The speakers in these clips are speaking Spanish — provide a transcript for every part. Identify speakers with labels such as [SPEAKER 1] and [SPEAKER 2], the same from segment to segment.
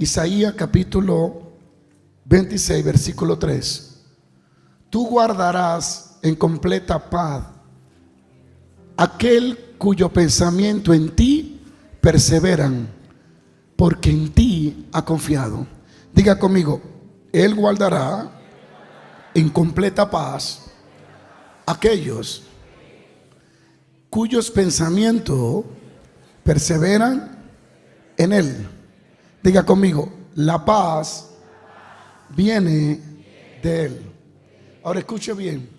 [SPEAKER 1] Isaías capítulo 26, versículo 3. Tú guardarás en completa paz aquel cuyo pensamiento en ti perseveran, porque en ti ha confiado. Diga conmigo: Él guardará en completa paz aquellos cuyos pensamientos perseveran en Él. Diga conmigo: la paz viene de Él. Ahora escuche bien.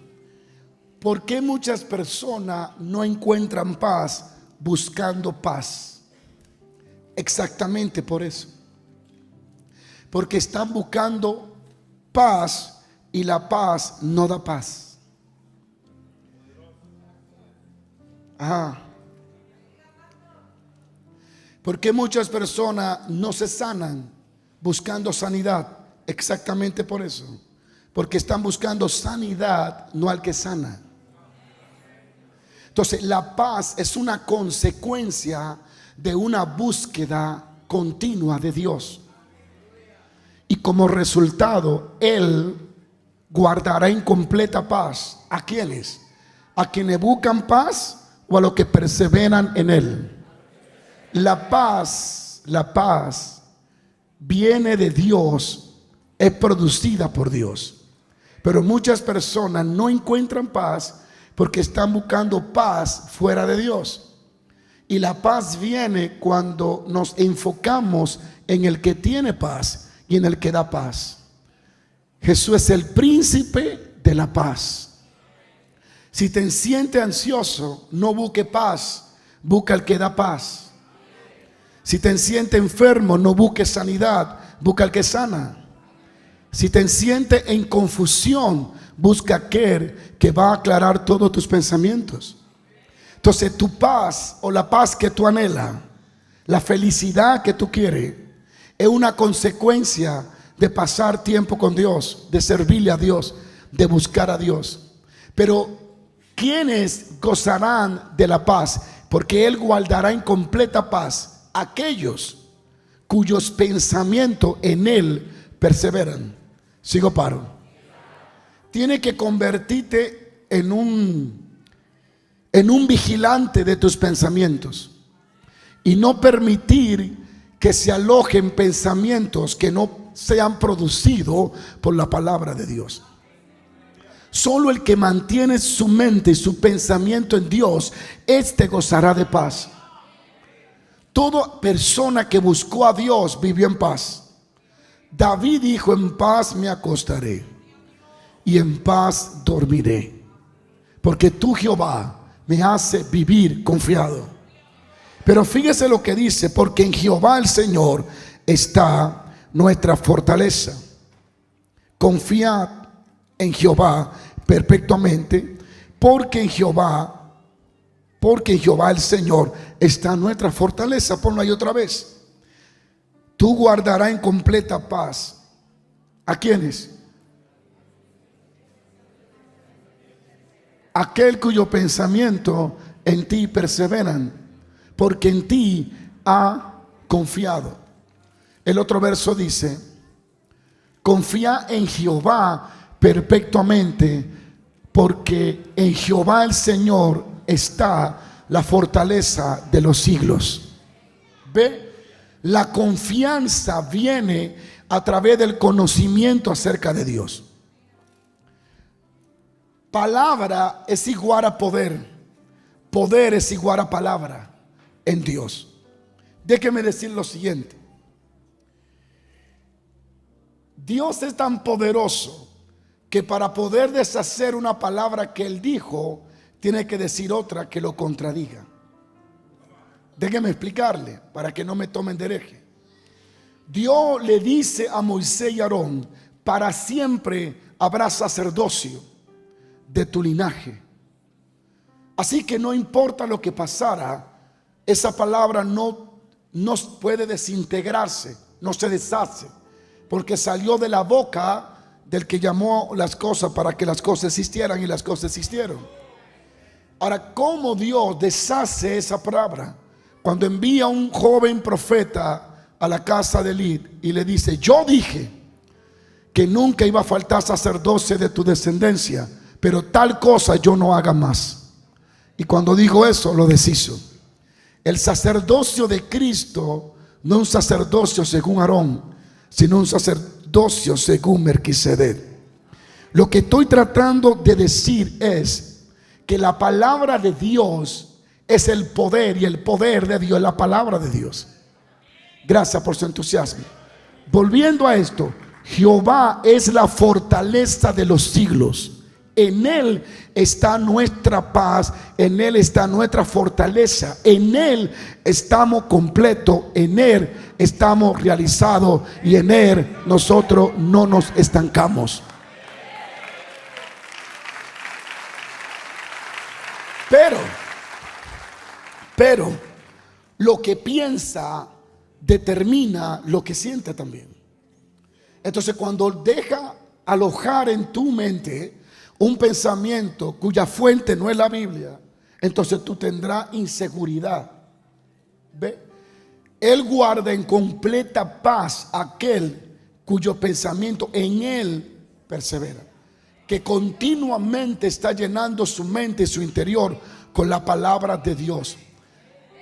[SPEAKER 1] ¿Por qué muchas personas no encuentran paz buscando paz? Exactamente por eso. Porque están buscando paz y la paz no da paz. Ajá. ¿Por qué muchas personas no se sanan buscando sanidad? Exactamente por eso. Porque están buscando sanidad, no al que sana. Entonces, la paz es una consecuencia de una búsqueda continua de Dios. Y como resultado, Él guardará en completa paz. ¿A quiénes? ¿A quienes buscan paz o a los que perseveran en Él? La paz viene de Dios, es producida por Dios. Pero muchas personas no encuentran paz porque están buscando paz fuera de Dios. Y la paz viene cuando nos enfocamos en el que tiene paz y en el que da paz. Jesús es el príncipe de la paz. Si te sientes ansioso, no busque paz, busca el que da paz. Si te sientes enfermo, no busques sanidad, busca el que sana. Si te sientes en confusión, busca aquel que va a aclarar todos tus pensamientos. Entonces tu paz o la paz que tú anhelas, la felicidad que tú quieres, es una consecuencia de pasar tiempo con Dios, de servirle a Dios, de buscar a Dios. Pero ¿quiénes gozarán de la paz? Porque Él guardará en completa paz aquellos cuyos pensamientos en Él perseveran. Sigo paro. Tiene que convertirte en un vigilante de tus pensamientos y no permitir que se alojen pensamientos que no sean producidos por la palabra de Dios. Solo el que mantiene su mente y su pensamiento en Dios, éste gozará de paz. Toda persona que buscó a Dios vivió en paz. David dijo: en paz me acostaré y en paz dormiré, porque tú, Jehová, me hace vivir confiado. Pero fíjese lo que dice: porque en Jehová el Señor está nuestra fortaleza. Confiad en Jehová perpetuamente, porque en Jehová el Señor está nuestra fortaleza. Ponlo ahí otra vez. Tú guardarás en completa paz. ¿A quiénes? Aquel cuyo pensamiento en ti perseveran, porque en ti ha confiado. El otro verso dice: confía en Jehová perpetuamente, porque en Jehová el Señor está la fortaleza de los siglos. ¿Ve? La confianza viene a través del conocimiento acerca de Dios. Palabra es igual a poder. Poder es igual a palabra en Dios. Déjeme decir lo siguiente. Dios es tan poderoso que para poder deshacer una palabra que Él dijo, tiene que decir otra que lo contradiga. Déjeme explicarle para que no me tomen de hereje. Dios le dice a Moisés y Aarón: para siempre habrá sacerdocio de tu linaje. Así que no importa lo que pasara, esa palabra no puede desintegrarse, no se deshace, porque salió de la boca del que llamó las cosas para que las cosas existieran, y las cosas existieron. Ahora, ¿cómo Dios deshace esa palabra? Cuando envía un joven profeta a la casa de Eli y le dice: yo dije que nunca iba a faltar sacerdocio de tu descendencia, pero tal cosa yo no haga más. Y cuando dijo eso, lo deshizo. El sacerdocio de Cristo no es un sacerdocio según Aarón, sino un sacerdocio según Melquisedec. Lo que estoy tratando de decir es que la palabra de Dios es el poder, y el poder de Dios es la palabra de Dios. Gracias por su entusiasmo. Volviendo a esto, Jehová es la fortaleza de los siglos. En Él está nuestra paz, en Él está nuestra fortaleza, en Él estamos completos, en Él estamos realizados y en Él nosotros no nos estancamos. Pero lo que piensa determina lo que siente también. Entonces, cuando deja alojar en tu mente un pensamiento cuya fuente no es la Biblia, entonces tú tendrás inseguridad. ¿Ve? Él guarda en completa paz aquel cuyo pensamiento en Él persevera, que continuamente está llenando su mente y su interior con la palabra de Dios.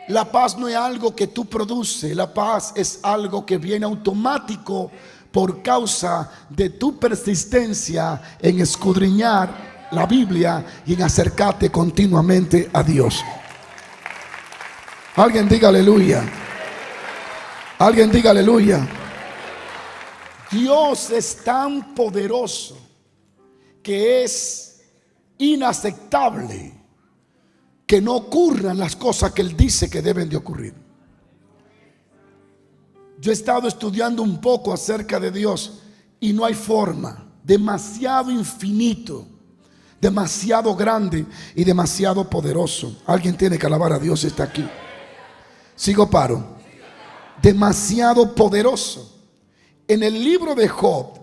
[SPEAKER 1] La paz no es algo que tú produces, la paz es algo que viene automático por causa de tu persistencia en escudriñar la Biblia y en acercarte continuamente a Dios. Alguien diga aleluya. Alguien diga aleluya. Dios es tan poderoso que es inaceptable que no ocurran las cosas que Él dice que deben de ocurrir. Yo he estado estudiando un poco acerca de Dios y no hay forma. Demasiado infinito, demasiado grande y demasiado poderoso. Alguien tiene que alabar a Dios, está aquí. Sigo paro. Demasiado poderoso. En el libro de Job,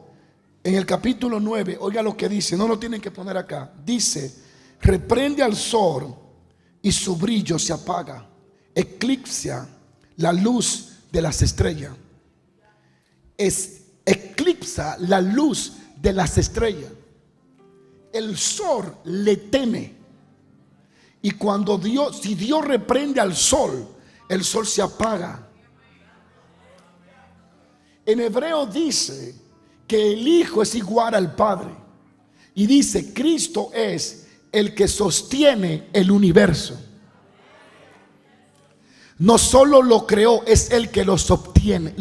[SPEAKER 1] en el capítulo 9, oiga lo que dice, no lo tienen que poner acá. Dice: reprende al sol y su brillo se apaga, eclipsa la luz de las estrellas. Eclipsa la luz de las estrellas. El sol le teme. Y cuando si Dios reprende al sol, el sol se apaga. En hebreo dice que el Hijo es igual al Padre. Y dice: Cristo es el que sostiene el universo. No solo lo creó, es el que lo sostiene,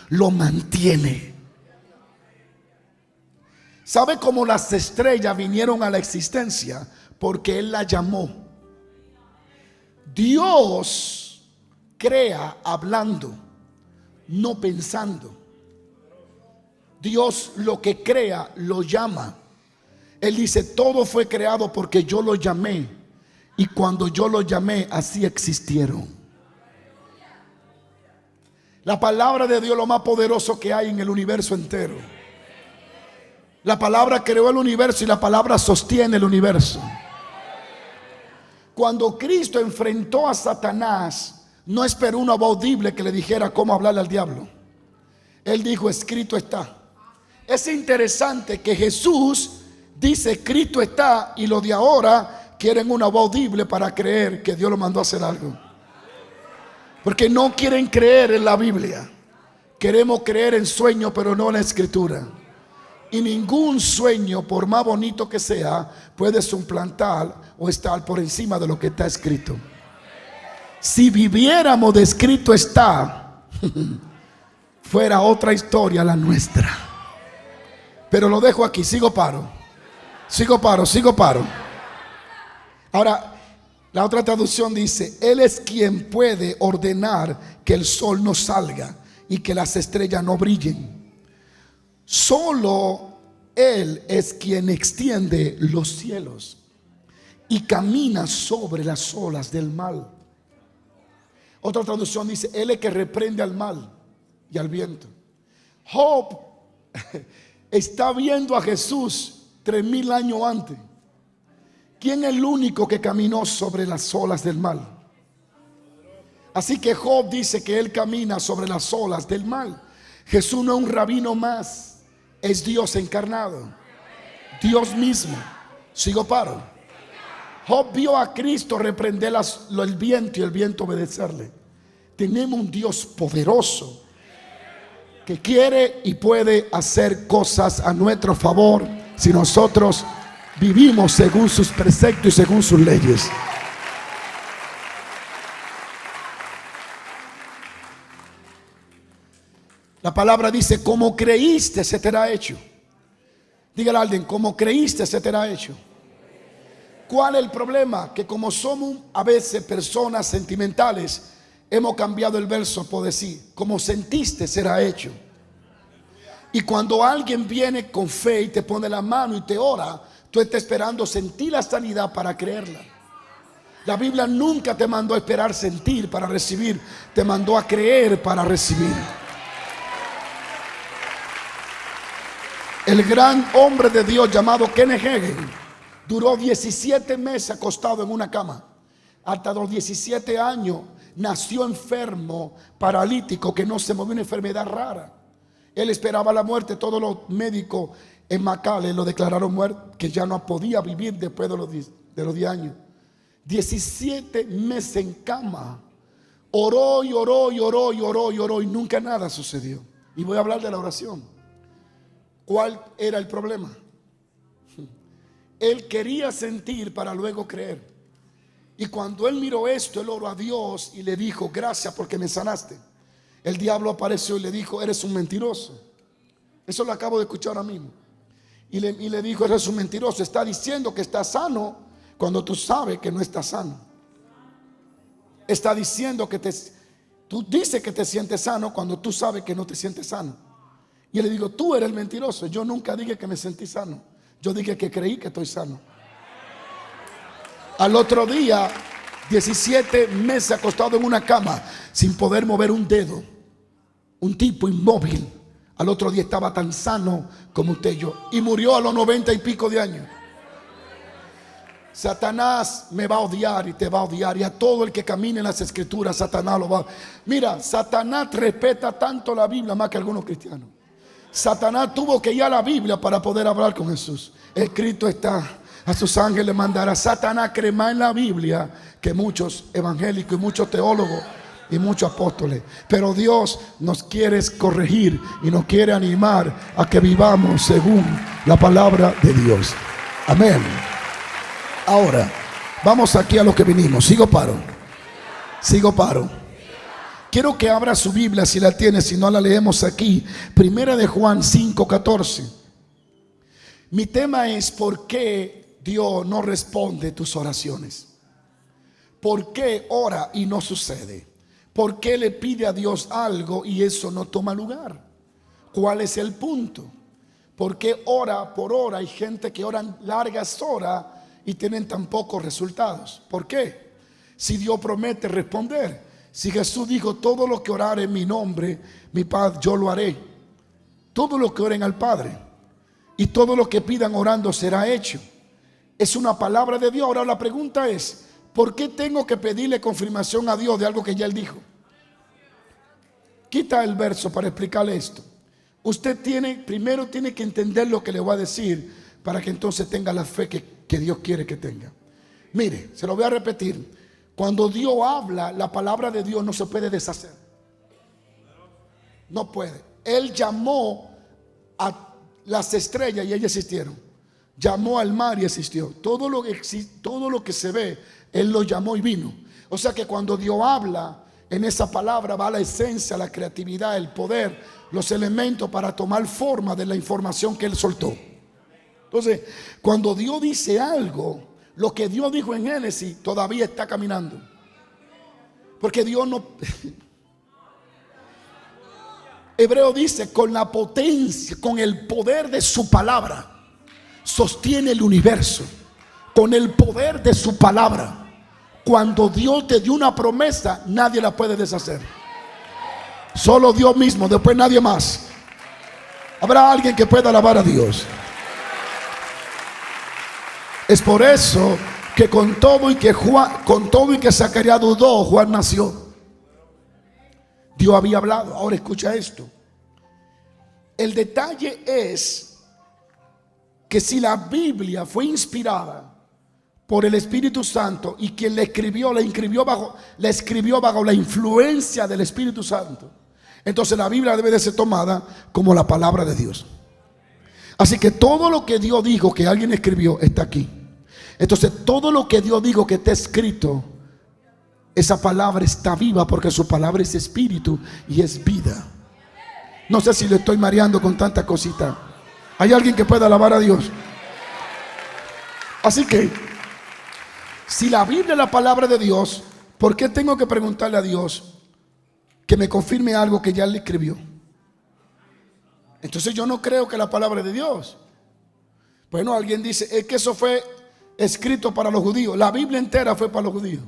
[SPEAKER 1] lo mantiene. ¿Sabe cómo las estrellas vinieron a la existencia? Porque Él las llamó. Dios crea hablando, no pensando. Dios lo que crea lo llama. Él dice: todo fue creado porque yo lo llamé. Y cuando yo lo llamé, así existieron. La palabra de Dios es lo más poderoso que hay en el universo entero. La palabra creó el universo y la palabra sostiene el universo. Cuando Cristo enfrentó a Satanás, no esperó una voz audible que le dijera cómo hablarle al diablo. Él dijo: escrito está. Es interesante que Jesús dice: escrito está, y lo de ahora quieren una voz audible para creer que Dios lo mandó a hacer algo. Porque no quieren creer en la Biblia. Queremos creer en sueños, pero no en la Escritura. Y ningún sueño, por más bonito que sea, puede suplantar o estar por encima de lo que está escrito. Si viviéramos de escrito está, fuera otra historia la nuestra. Pero lo dejo aquí, sigo paro. Ahora, la otra traducción dice: Él es quien puede ordenar que el sol no salga y que las estrellas no brillen. Solo Él es quien extiende los cielos y camina sobre las olas del mar. Otra traducción dice: Él es que reprende al mar y al viento. Job está viendo a Jesús 3000 años antes. ¿Quién es el único que caminó sobre las olas del mar? Así que Job dice que él camina sobre las olas del mar. Jesús no es un rabino más, es Dios encarnado, Dios mismo. Sigo paro. Job vio a Cristo reprender el viento y el viento obedecerle. Tenemos un Dios poderoso que quiere y puede hacer cosas a nuestro favor si nosotros vivimos según sus preceptos y según sus leyes. La palabra dice: como creíste, se te hará hecho. Dígale a alguien: como creíste, se te hará hecho. ¿Cuál es el problema? Que como somos a veces personas sentimentales, hemos cambiado el verso por decir: como sentiste, será hecho. Y cuando alguien viene con fe y te pone la mano y te ora, tú estás esperando sentir la sanidad para creerla. La Biblia nunca te mandó a esperar sentir para recibir, te mandó a creer para recibir. El gran hombre de Dios llamado Kenneth Hagin duró 17 meses acostado en una cama. Hasta los 17 años nació enfermo, paralítico, que no se movía, una enfermedad rara. Él esperaba la muerte. Todos los médicos en McAllen lo declararon muerto, que ya no podía vivir después de los 10 años. 17 meses en cama. Oró y oró y oró y oró y oró y nunca nada sucedió. Y voy a hablar de la oración. ¿Cuál era el problema? Él quería sentir para luego creer. Y cuando él miró esto, él oró a Dios y le dijo: gracias porque me sanaste. El diablo apareció y le dijo: eres un mentiroso. Eso lo acabo de escuchar ahora mismo. Y le dijo: eres un mentiroso. Está diciendo que está sano cuando tú sabes que no estás sano. Está diciendo que tú dices que te sientes sano cuando tú sabes que no te sientes sano. Y él le digo: tú eres el mentiroso. Yo nunca dije que me sentí sano. Yo dije que creí que estoy sano. Al otro día, 17 meses acostado en una cama sin poder mover un dedo. Un tipo inmóvil. Al otro día estaba tan sano como usted y yo. Y murió a los 90 y pico de años. Satanás me va a odiar y te va a odiar. Y a todo el que camine en las escrituras, Satanás lo va a... Mira, Satanás respeta tanto la Biblia más que algunos cristianos. Satanás tuvo que ir a la Biblia para poder hablar con Jesús. Escrito está: a sus ángeles mandará. Satanás cree más en la Biblia que muchos evangélicos y muchos teólogos y muchos apóstoles. Pero Dios nos quiere corregir y nos quiere animar a que vivamos según la palabra de Dios. Amén. Ahora, vamos aquí a lo que vinimos. Sigo paro. Quiero que abra su Biblia si la tiene, si no la leemos aquí. Primera de Juan 5:14. Mi tema es: ¿por qué Dios no responde tus oraciones? ¿Por qué ora y no sucede? ¿Por qué le pide a Dios algo y eso no toma lugar? ¿Cuál es el punto? ¿Por qué hora por hora hay gente que oran largas horas y tienen tan pocos resultados? ¿Por qué? Si Dios promete responder. Si Jesús dijo: todo lo que orare en mi nombre, mi Padre, yo lo haré. Todo lo que oren al Padre y todo lo que pidan orando será hecho. Es una palabra de Dios. Ahora la pregunta es: ¿por qué tengo que pedirle confirmación a Dios de algo que ya Él dijo? Quita el verso para explicarle esto. Usted primero tiene que entender lo que le voy a decir para que entonces tenga la fe que Dios quiere que tenga. Mire, se lo voy a repetir. Cuando Dios habla, la palabra de Dios no se puede deshacer. No puede. Él llamó a las estrellas y ellas existieron. Llamó al mar y existió. Todo lo que se ve, Él lo llamó y vino. O sea que cuando Dios habla, en esa palabra va la esencia, la creatividad, el poder, los elementos para tomar forma de la información que Él soltó. Entonces, cuando Dios dice algo, lo que Dios dijo en Génesis todavía está caminando. Porque Dios no... Hebreo dice: con la potencia, con el poder de su palabra, sostiene el universo. Con el poder de su palabra. Cuando Dios te dio una promesa, nadie la puede deshacer. Solo Dios mismo, después nadie más. Habrá alguien que pueda alabar a Dios. Es por eso que con todo y que Zacarías dudó, Juan nació. Dios había hablado. Ahora escucha esto. El detalle es que si la Biblia fue inspirada por el Espíritu Santo y quien la escribió bajo la influencia del Espíritu Santo, entonces la Biblia debe de ser tomada como la palabra de Dios. Así que todo lo que Dios dijo que alguien escribió está aquí. Entonces todo lo que Dios dijo que está escrito, esa palabra está viva, porque su palabra es espíritu y es vida. No sé si le estoy mareando con tanta cosita. ¿Hay alguien que pueda alabar a Dios? Así que si la Biblia es la palabra de Dios, ¿por qué tengo que preguntarle a Dios que me confirme algo que ya Él escribió? Entonces yo no creo que la palabra de Dios. Bueno, alguien dice, es que eso fue escrito para los judíos. La Biblia entera fue para los judíos.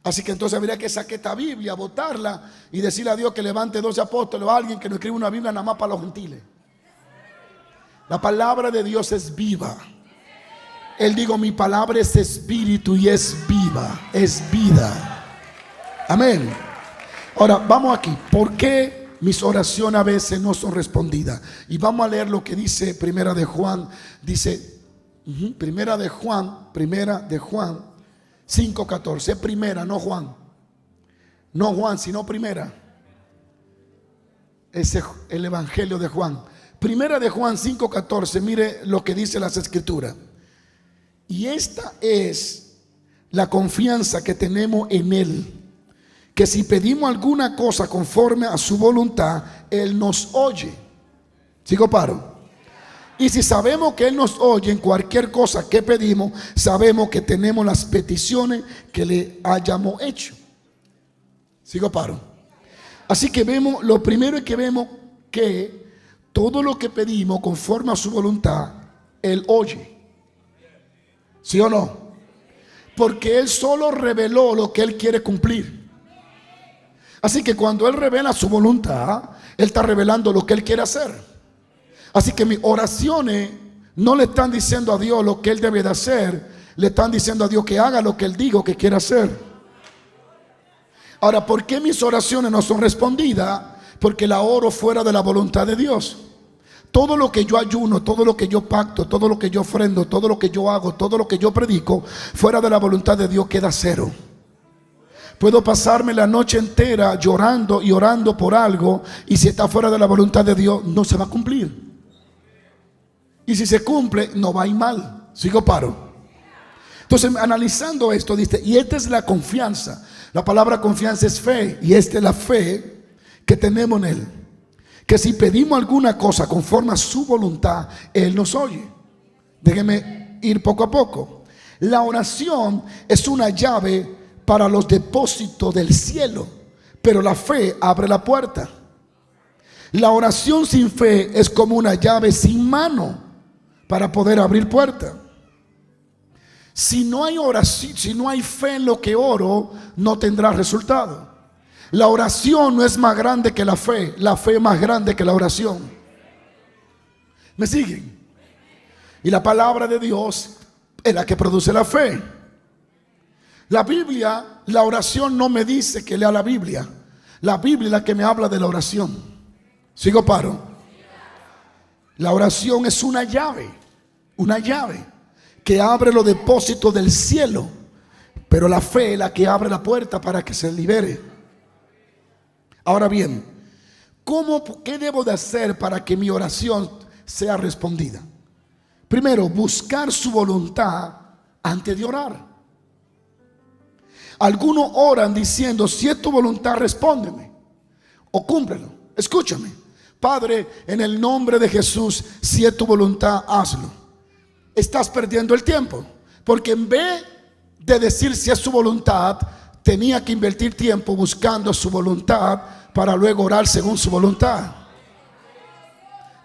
[SPEAKER 1] Así que entonces habría que sacar esta Biblia, botarla y decirle a Dios que levante 12 apóstoles o a alguien que no escriba una Biblia nada más para los gentiles. La palabra de Dios es viva. Él dijo, mi palabra es espíritu y es viva, es vida. Amén. Ahora vamos aquí. ¿Por qué mis oraciones a veces no son respondidas? Y vamos a leer lo que dice Primera de Juan. Dice Primera de Juan 5:14. Primera, no Juan. No Juan, sino primera. Ese es el Evangelio de Juan. Primera de Juan 5:14. Mire lo que dice las Escrituras. Y esta es la confianza que tenemos en Él, que si pedimos alguna cosa conforme a su voluntad, Él nos oye. ¿Sigo paro? Y si sabemos que Él nos oye en cualquier cosa que pedimos, sabemos que tenemos las peticiones que le hayamos hecho. ¿Sigo paro? Así que vemos, lo primero es que vemos que todo lo que pedimos conforme a su voluntad, Él oye. ¿Sí o no? Porque Él solo reveló lo que Él quiere cumplir. Así que cuando Él revela su voluntad, Él está revelando lo que Él quiere hacer. Así que mis oraciones no le están diciendo a Dios lo que Él debe de hacer, le están diciendo a Dios que haga lo que Él dijo que quiere hacer. Ahora, ¿por qué mis oraciones no son respondidas? Porque la oro fuera de la voluntad de Dios. Todo lo que yo ayuno, todo lo que yo pacto, todo lo que yo ofrendo, todo lo que yo hago, todo lo que yo predico, fuera de la voluntad de Dios queda cero. Puedo pasarme la noche entera llorando y orando por algo, y si está fuera de la voluntad de Dios, no se va a cumplir. Y si se cumple, no va a ir mal. ¿Sigo paro? Entonces, analizando esto, dice, y esta es la confianza. La palabra confianza es fe, y esta es la fe que tenemos en Él, que si pedimos alguna cosa conforme a su voluntad, Él nos oye. Déjenme ir poco a poco. La oración es una llave para los depósitos del cielo, pero la fe abre la puerta. La oración sin fe es como una llave sin mano para poder abrir puertas. Si no hay oración, si no hay fe en lo que oro, no tendrá resultado. La oración no es más grande que la fe es más grande que la oración. ¿Me siguen? Y la palabra de Dios es la que produce la fe. La Biblia, la oración no me dice que lea la Biblia. La Biblia es la que me habla de la oración. ¿Sigo paro? La oración es una llave que abre los depósitos del cielo, pero la fe es la que abre la puerta para que se libere. Ahora bien, ¿qué debo de hacer para que mi oración sea respondida? Primero, buscar su voluntad antes de orar. Algunos oran diciendo, si es tu voluntad, respóndeme o cúmplelo. Escúchame, Padre, en el nombre de Jesús, si es tu voluntad, hazlo. Estás perdiendo el tiempo, porque en vez de decir si es su voluntad, tenía que invertir tiempo buscando su voluntad para luego orar según su voluntad.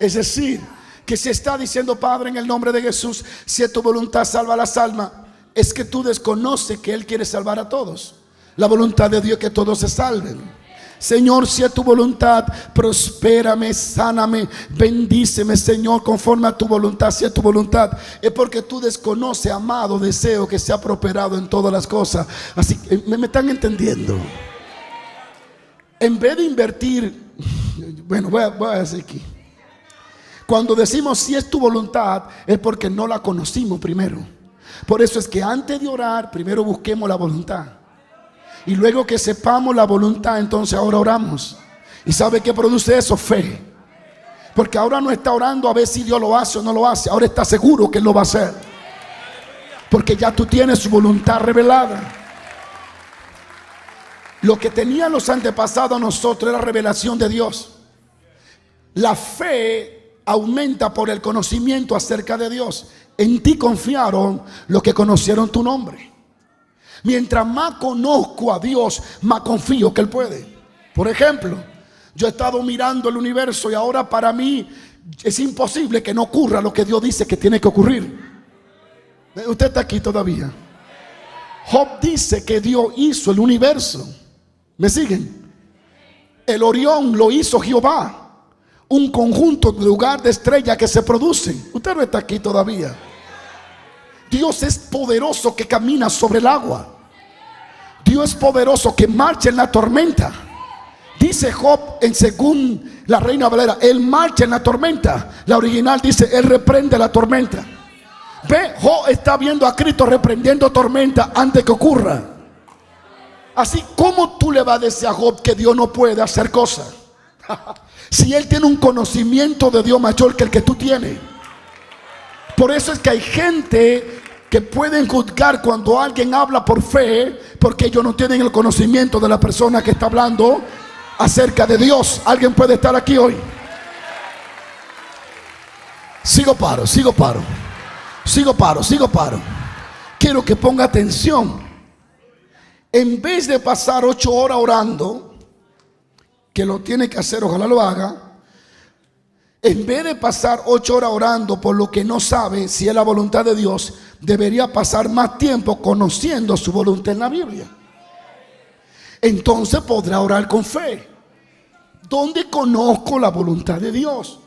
[SPEAKER 1] Es decir, que si está diciendo, Padre, en el nombre de Jesús, si es tu voluntad, salva a las almas, es que tú desconoces que Él quiere salvar a todos. La voluntad de Dios es que todos se salven. Señor, si es tu voluntad, prospérame, sáname, bendíceme, Señor, conforme a tu voluntad. Si es tu voluntad, es porque tú desconoces, amado, deseo que sea prosperado en todas las cosas. Así que me están entendiendo. En vez de invertir, bueno, voy a decir aquí. Cuando decimos si es tu voluntad, es porque no la conocimos primero. Por eso es que antes de orar, primero busquemos la voluntad. Y luego que sepamos la voluntad, entonces ahora oramos. ¿Y sabe qué produce eso? Fe. Porque ahora no está orando a ver si Dios lo hace o no lo hace. Ahora está seguro que Él lo va a hacer. Porque ya tú tienes su voluntad revelada. Lo que tenían los antepasados nosotros era revelación de Dios. La fe aumenta por el conocimiento acerca de Dios. En ti confiaron los que conocieron tu nombre. Mientras más conozco a Dios, más confío que Él puede. Por ejemplo, yo he estado mirando el universo y ahora para mí es imposible que no ocurra lo que Dios dice que tiene que ocurrir. Usted está aquí todavía. Job dice que Dios hizo el universo. ¿Me siguen? El Orión lo hizo Jehová. Un conjunto de lugar de estrellas que se producen. Usted no está aquí todavía. Dios es poderoso que camina sobre el agua. Dios es poderoso que marcha en la tormenta. Dice Job según la Reina Valera, Él marcha en la tormenta. La original dice, Él reprende la tormenta. Ve, Job está viendo a Cristo reprendiendo tormenta antes que ocurra. Así, ¿cómo tú le vas a decir a Job que Dios no puede hacer cosas? Si Él tiene un conocimiento de Dios mayor que el que tú tienes. Por eso es que hay gente que pueden juzgar cuando alguien habla por fe, porque ellos no tienen el conocimiento de la persona que está hablando acerca de Dios. ¿Alguien puede estar aquí hoy? Sigo paro. Quiero que ponga atención. En vez de pasar 8 horas orando, que lo tiene que hacer, ojalá lo haga. En vez de pasar 8 horas orando por lo que no sabe si es la voluntad de Dios, debería pasar más tiempo conociendo su voluntad en la Biblia. Entonces podrá orar con fe. ¿Dónde conozco la voluntad de Dios?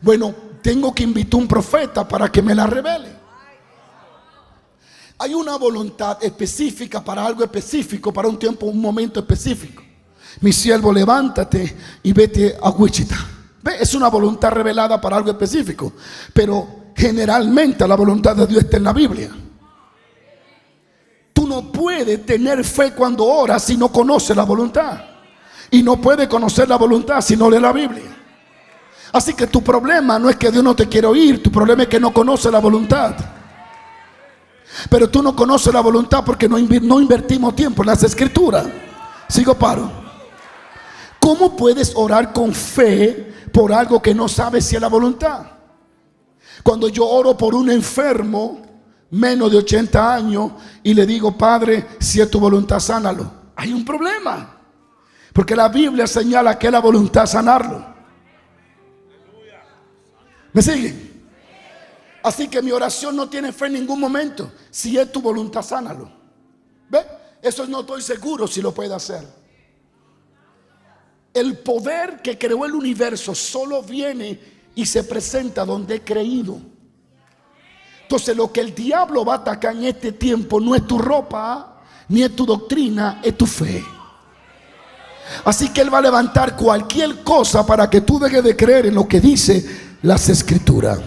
[SPEAKER 1] Bueno, tengo que invitar a un profeta para que me la revele. Hay una voluntad específica para algo específico, para un tiempo, un momento específico. Mi siervo, levántate y vete a Wichita. ¿Ve? Es una voluntad revelada para algo específico. Pero generalmente la voluntad de Dios está en la Biblia. Tú no puedes tener fe cuando oras si no conoces la voluntad. Y no puedes conocer la voluntad si no lees la Biblia. Así que tu problema no es que Dios no te quiere oír. Tu problema es que no conoces la voluntad. Pero tú no conoces la voluntad porque no invertimos tiempo en las escrituras. Sigo paro. ¿Cómo puedes orar con fe por algo que no sabes si es la voluntad? Cuando yo oro por un enfermo menos de 80 años y le digo, Padre, si es tu voluntad, sánalo, hay un problema. Porque la Biblia señala que es la voluntad sanarlo. ¿Me siguen? Así que mi oración no tiene fe en ningún momento. Si es tu voluntad, sánalo. ¿Ve? Eso no estoy seguro si lo puede hacer. El poder que creó el universo solo viene y se presenta donde he creído. Entonces lo que el diablo va a atacar en este tiempo no es tu ropa, ni es tu doctrina, es tu fe. Así que él va a levantar cualquier cosa para que tú dejes de creer en lo que dice las escrituras.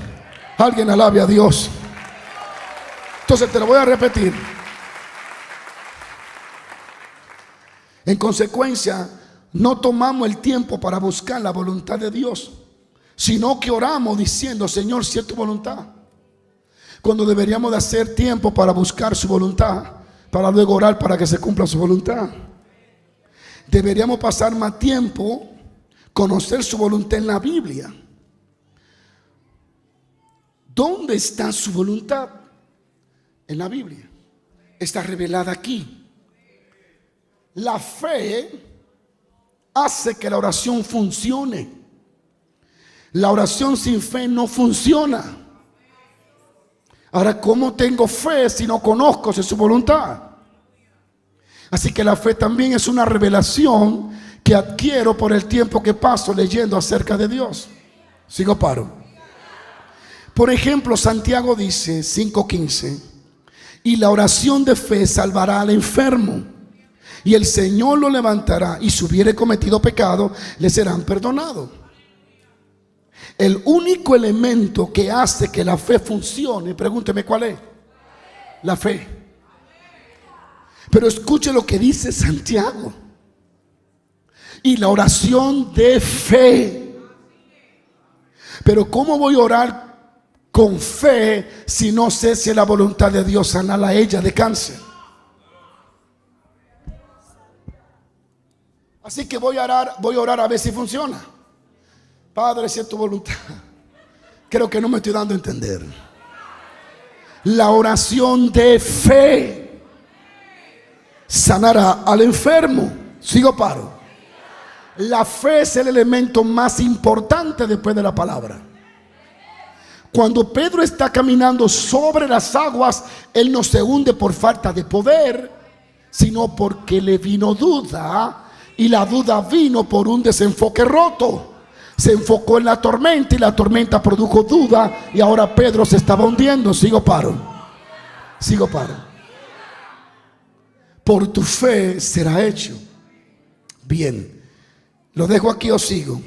[SPEAKER 1] Alguien alabe a Dios. Entonces te lo voy a repetir. En consecuencia, no tomamos el tiempo para buscar la voluntad de Dios, sino que oramos diciendo, Señor, si es tu voluntad. Cuando deberíamos de hacer tiempo para buscar su voluntad, para luego orar para que se cumpla su voluntad. Deberíamos pasar más tiempo conocer su voluntad en la Biblia. ¿Dónde está su voluntad? En la Biblia. Está revelada aquí. La fe hace que la oración funcione. La oración sin fe no funciona. Ahora, ¿cómo tengo fe si no conozco si es su voluntad? Así que la fe también es una revelación que adquiero por el tiempo que paso leyendo acerca de Dios. Sigo paro. Por ejemplo, Santiago dice 5:15, y la oración de fe salvará al enfermo, y el Señor lo levantará, y si hubiere cometido pecado, le serán perdonados. El único elemento que hace que la fe funcione, pregúnteme cuál es. La fe. Pero escuche lo que dice Santiago. Y la oración de fe. Pero ¿cómo voy a orar con fe si no sé si es la voluntad de Dios sanarla a ella de cáncer? Así que voy a orar a ver si funciona. Padre, si es tu voluntad. Creo que no me estoy dando a entender. La oración de fe sanará al enfermo. Sigo, paro. La fe es el elemento más importante después de la palabra. Cuando Pedro está caminando sobre las aguas, él no se hunde por falta de poder, sino porque le vino duda, y la duda vino por un desenfoque roto. Se enfocó en la tormenta y la tormenta produjo duda, y ahora Pedro se estaba hundiendo. Sigo, paro. Sigo, paro. Por tu fe será hecho. Bien, lo dejo aquí o sigo.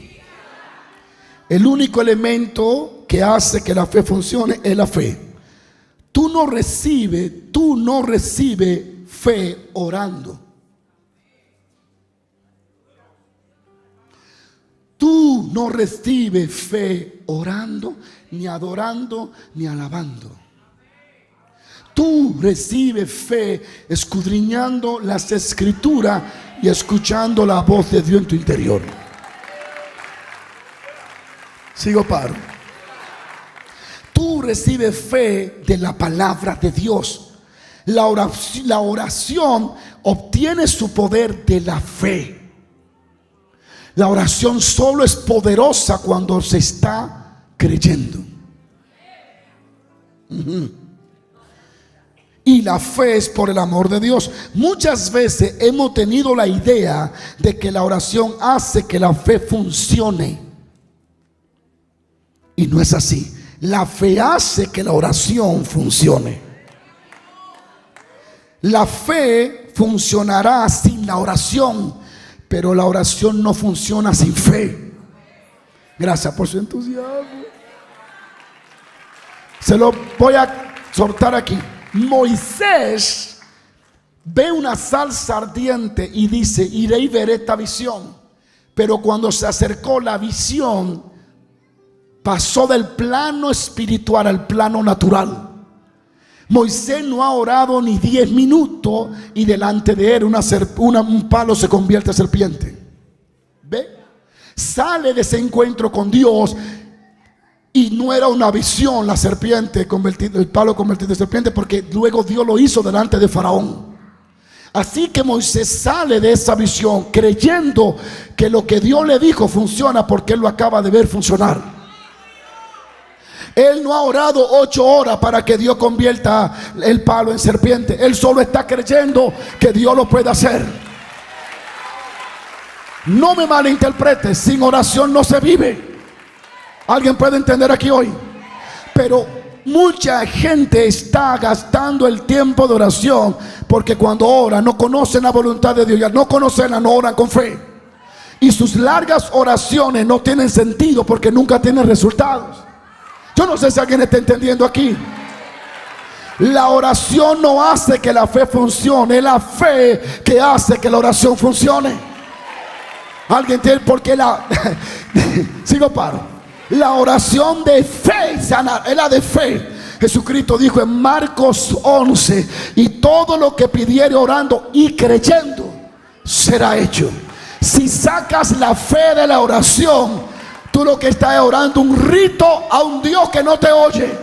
[SPEAKER 1] El único elemento que hace que la fe funcione es la fe. Tú no recibes fe orando. Tú no recibes fe orando, ni adorando, ni alabando. Tú recibes fe escudriñando las escrituras y escuchando la voz de Dios en tu interior. Sigo, paro. Tú recibes fe de la palabra de Dios. La oración obtiene su poder de la fe. La oración solo es poderosa cuando se está creyendo. Y la fe es por el amor de Dios. Muchas veces hemos tenido la idea de que la oración hace que la fe funcione. Y no es así. La fe hace que la oración funcione. La fe funcionará sin la oración, pero la oración no funciona sin fe. Gracias por su entusiasmo. Se lo voy a soltar aquí. Moisés ve una zarza ardiente y dice: iré y veré esta visión. Pero cuando se acercó, la visión pasó del plano espiritual al plano natural. Moisés no ha orado ni 10 minutos y delante de él un palo se convierte en serpiente. ¿Ve? Sale de ese encuentro con Dios y no era una visión la serpiente el palo convertido en serpiente, porque luego Dios lo hizo delante de Faraón. Así que Moisés sale de esa visión creyendo que lo que Dios le dijo funciona, porque él lo acaba de ver funcionar. Él no ha orado 8 horas para que Dios convierta el palo en serpiente. Él solo está creyendo que Dios lo puede hacer. No me malinterprete, sin oración no se vive. ¿Alguien puede entender aquí hoy? Pero mucha gente está gastando el tiempo de oración porque cuando oran no conocen la voluntad de Dios. Ya no conocerla, no oran con fe. Y sus largas oraciones no tienen sentido porque nunca tienen resultados. Yo no sé si alguien está entendiendo aquí. La oración no hace que la fe funcione, es la fe que hace que la oración funcione. ¿Alguien entiende por qué sigo, paro? La oración de fe es la de fe. Jesucristo dijo en Marcos 11: y todo lo que pidiere orando y creyendo será hecho. Si sacas la fe de la oración, tú lo que estás es orando un rito a un Dios que no te oye.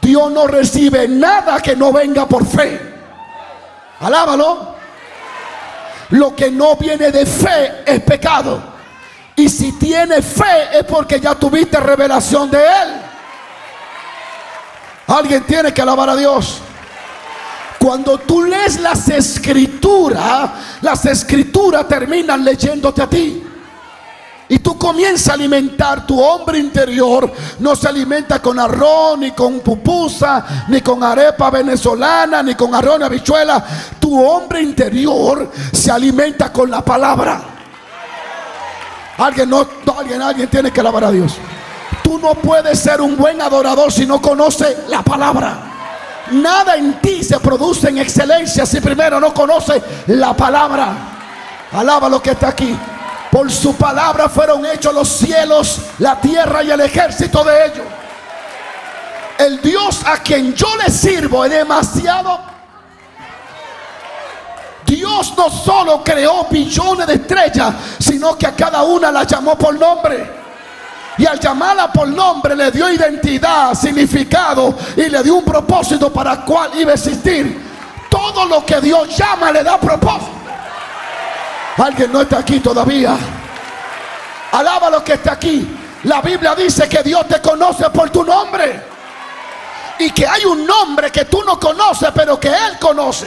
[SPEAKER 1] Dios no recibe nada que no venga por fe. Alábalo. Lo que no viene de fe es pecado. Y si tienes fe es porque ya tuviste revelación de Él. Alguien tiene que alabar a Dios. Cuando tú lees las escrituras terminan leyéndote a ti. Y tú comienzas a alimentar tu hombre interior. No se alimenta con arroz, ni con pupusa, ni con arepa venezolana, ni con arroz y habichuela. Tu hombre interior se alimenta con la palabra. Alguien tiene que alabar a Dios. Tú no puedes ser un buen adorador si no conoces la palabra. Nada en ti se produce en excelencia si primero no conoces la palabra. Alaba lo que está aquí. Por su palabra fueron hechos los cielos, la tierra y el ejército de ellos. El Dios a quien yo le sirvo es demasiado. Dios no solo creó billones de estrellas, sino que a cada una la llamó por nombre. Y al llamarla por nombre le dio identidad, significado y le dio un propósito para el cual iba a existir. Todo lo que Dios llama le da propósito. Alguien no está aquí todavía. Alaba lo que está aquí. La Biblia dice que Dios te conoce por tu nombre. Y que hay un nombre que tú no conoces, pero que Él conoce.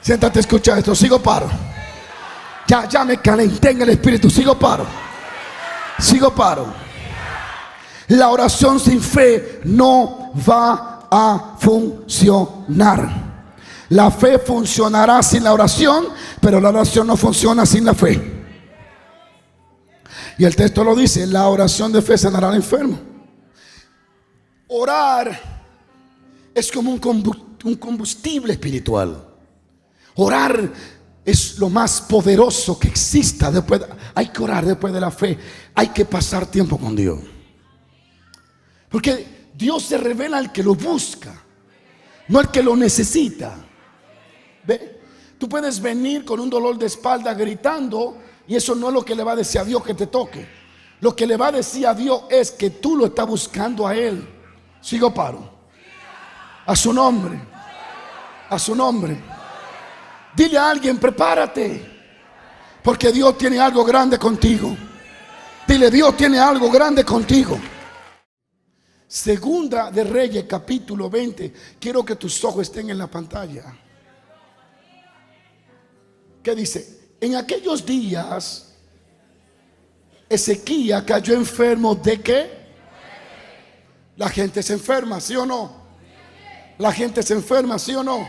[SPEAKER 1] Siéntate, escucha esto. Sigo paro. Ya me calenté en el espíritu. Sigo paro. La oración sin fe no va a funcionar. La fe funcionará sin la oración, pero la oración no funciona sin la fe. Y el texto lo dice: la oración de fe sanará al enfermo. Orar es como un combustible espiritual. Orar es lo más poderoso que exista. Hay que orar después de la fe. Hay que pasar tiempo con Dios. Porque Dios se revela al que lo busca, no al que lo necesita. ¿Ve? Tú puedes venir con un dolor de espalda gritando, y eso no es lo que le va a decir a Dios que te toque. Lo que le va a decir a Dios es que tú lo estás buscando a Él. Sigo paro. A su nombre. A su nombre. Dile a alguien: prepárate, porque Dios tiene algo grande contigo. Dile: Dios tiene algo grande contigo. Segunda de Reyes, capítulo 20. Quiero que tus ojos estén en la pantalla. ¿Qué dice? En aquellos días Ezequías cayó enfermo de ¿qué? La gente se enferma, ¿sí o no? La gente se enferma, ¿sí o no?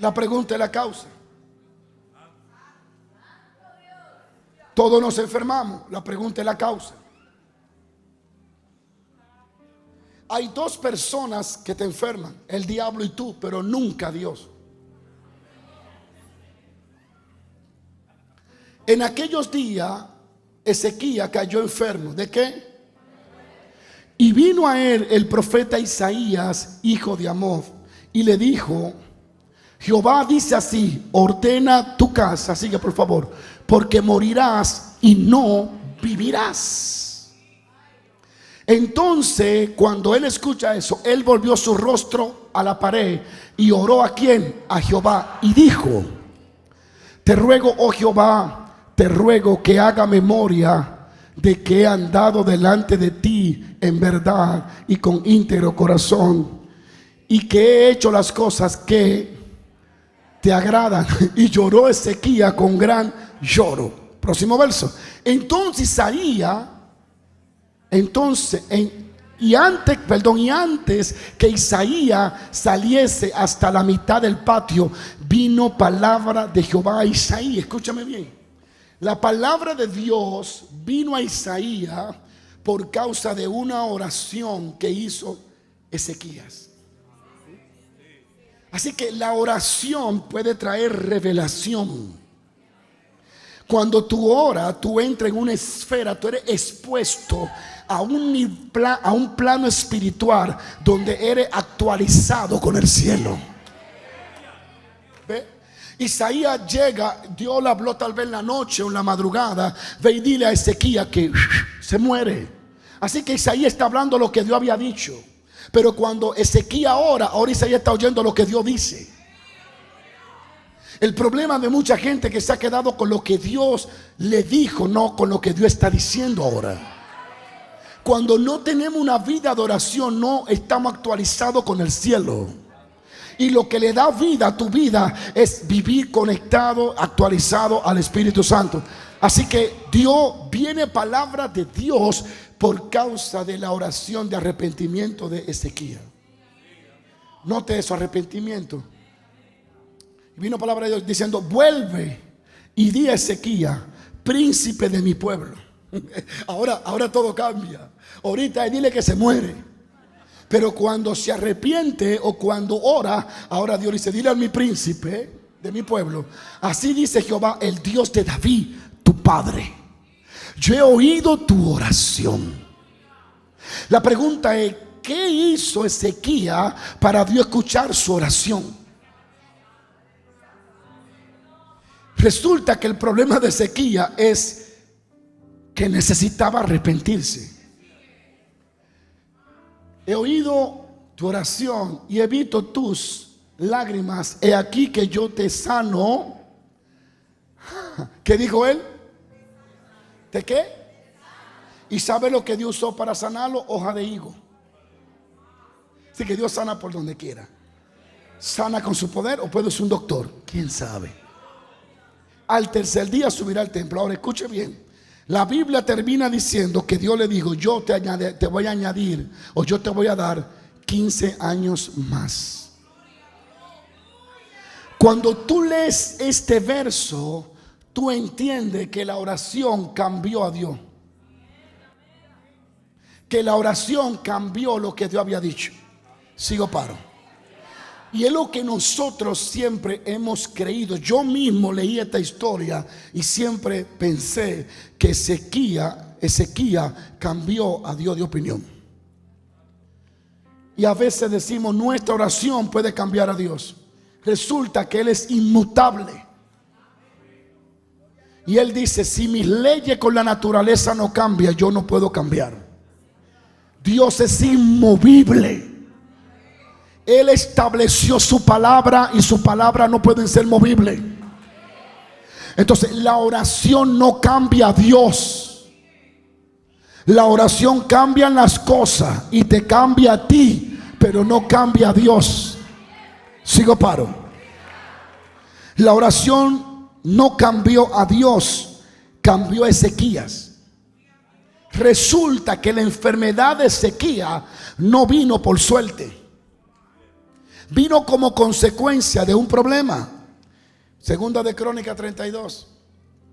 [SPEAKER 1] La pregunta es la causa. Todos nos enfermamos. La pregunta es la causa. Hay dos personas que te enferman: el diablo y tú, pero nunca Dios. En aquellos días Ezequías cayó enfermo. ¿De qué? Y vino a él el profeta Isaías, hijo de Amoz, y le dijo: Jehová dice así: ordena tu casa, sigue por favor, porque morirás y no vivirás. Entonces, cuando él escucha eso, él volvió su rostro a la pared y oró ¿a quién? A Jehová, y dijo: te ruego, oh Jehová, te ruego que haga memoria de que he andado delante de ti en verdad y con íntegro corazón, y que he hecho las cosas que te agradan. Y lloró Ezequías con gran lloro. Próximo verso. Entonces Isaías, antes que Isaías saliese hasta la mitad del patio, vino palabra de Jehová a Isaías. Escúchame bien. La palabra de Dios vino a Isaías por causa de una oración que hizo Ezequías. Así que la oración puede traer revelación. Cuando tú oras, tú entras en una esfera, tú eres expuesto a un plano espiritual donde eres actualizado con el cielo. ¿Ve? Isaías llega, Dios le habló tal vez en la noche o en la madrugada: ve y dile a Ezequías que se muere. Así que Isaías está hablando lo que Dios había dicho. Pero cuando Ezequías ora, ahora Isaías está oyendo lo que Dios dice. El problema de mucha gente que se ha quedado con lo que Dios le dijo, no con lo que Dios está diciendo ahora. Cuando no tenemos una vida de oración, no estamos actualizados con el cielo. Y lo que le da vida a tu vida es vivir conectado, actualizado al Espíritu Santo. Así que viene palabra de Dios por causa de la oración de arrepentimiento de Ezequías. Note eso, arrepentimiento. Y vino palabra de Dios diciendo: vuelve y di a Ezequías, príncipe de mi pueblo. Ahora todo cambia. Ahorita dile que se muere. Pero cuando se arrepiente o cuando ora, ahora Dios dice: dile a mi príncipe de mi pueblo, así dice Jehová, el Dios de David, tu padre, yo he oído tu oración. La pregunta es: ¿qué hizo Ezequías para Dios escuchar su oración? Resulta que el problema de Ezequías es que necesitaba arrepentirse. He oído tu oración y he visto tus lágrimas. He aquí que yo te sano. ¿Qué dijo él? ¿De qué? ¿Y sabe lo que Dios usó para sanarlo? Hoja de higo. Así que Dios sana por donde quiera. Sana con su poder o puede ser un doctor. ¿Quién sabe? Al tercer día subirá al templo. Ahora escuche bien. La Biblia termina diciendo que Dios le dijo: yo te voy a añadir, o yo te voy a dar 15 años más. Cuando tú lees este verso, tú entiendes que la oración cambió a Dios. Que la oración cambió lo que Dios había dicho. Sigo paro. Y es lo que nosotros siempre hemos creído. Yo mismo leí esta historia y siempre pensé que Ezequías cambió a Dios de opinión. Y a veces decimos: nuestra oración puede cambiar a Dios. Resulta que Él es inmutable. Y Él dice: si mis leyes con la naturaleza no cambian, yo no puedo cambiar. Dios es inmovible. Él estableció su palabra y su palabra no puede ser movible. Entonces la oración no cambia a Dios. La oración cambia las cosas y te cambia a ti, pero no cambia a Dios. Sigo paro. La oración no cambió a Dios, cambió a Ezequías. Resulta que la enfermedad de Ezequías no vino por suerte. Vino como consecuencia de un problema. Segunda de Crónicas 32.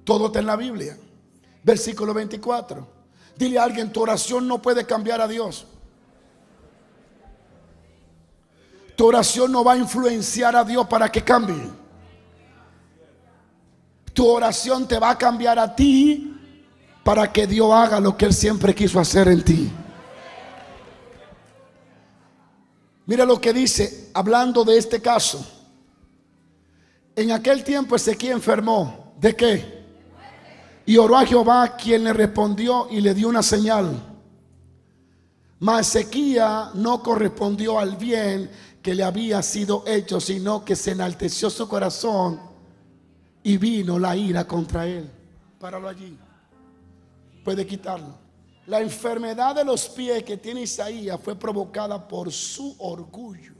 [SPEAKER 1] Todo está en la Biblia. Versículo 24. Dile a alguien: tu oración no puede cambiar a Dios. Tu oración no va a influenciar a Dios para que cambie. Tu oración te va a cambiar a ti para que Dios haga lo que Él siempre quiso hacer en ti. Mira lo que dice, hablando de este caso. En aquel tiempo Ezequías enfermó. ¿De qué? Y oró a Jehová, quien le respondió y le dio una señal. Mas Ezequías no correspondió al bien que le había sido hecho, sino que se enalteció su corazón y vino la ira contra él. Páralo allí. Puede quitarlo. La enfermedad de los pies que tiene Isaías fue provocada por su orgullo.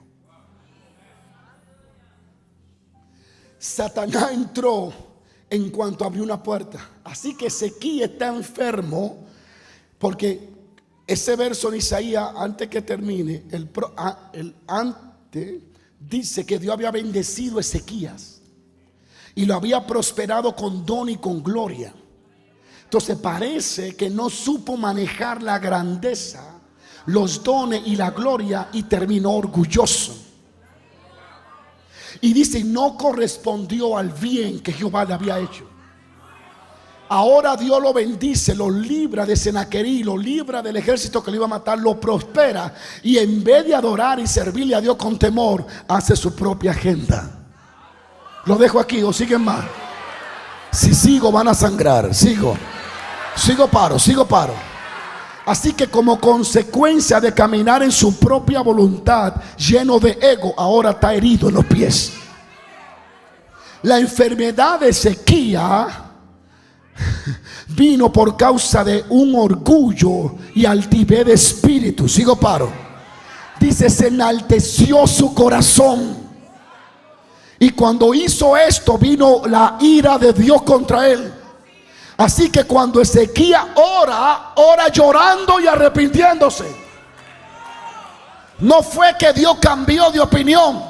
[SPEAKER 1] Satanás entró en cuanto abrió una puerta. Así que Ezequías está enfermo, porque ese verso en Isaías, antes que termine, antes dice que Dios había bendecido a Ezequías y lo había prosperado con don y con gloria. Entonces parece que no supo manejar la grandeza, los dones y la gloria y terminó orgulloso. Y dice: no correspondió al bien que Jehová le había hecho. Ahora Dios lo bendice, lo libra de Senaquerí, lo libra del ejército que lo iba a matar, lo prospera. Y en vez de adorar y servirle a Dios con temor, hace su propia agenda. Lo dejo aquí o siguen más. Si sigo van a sangrar. Sigo paro. Así que como consecuencia de caminar en su propia voluntad, lleno de ego, ahora está herido en los pies. La enfermedad de Ezequías vino por causa de un orgullo y altivez de espíritu. Sigo paro. Dice: se enalteció su corazón. Y cuando hizo esto, vino la ira de Dios contra él. Así que cuando Ezequías ora llorando y arrepintiéndose. No fue que Dios cambió de opinión,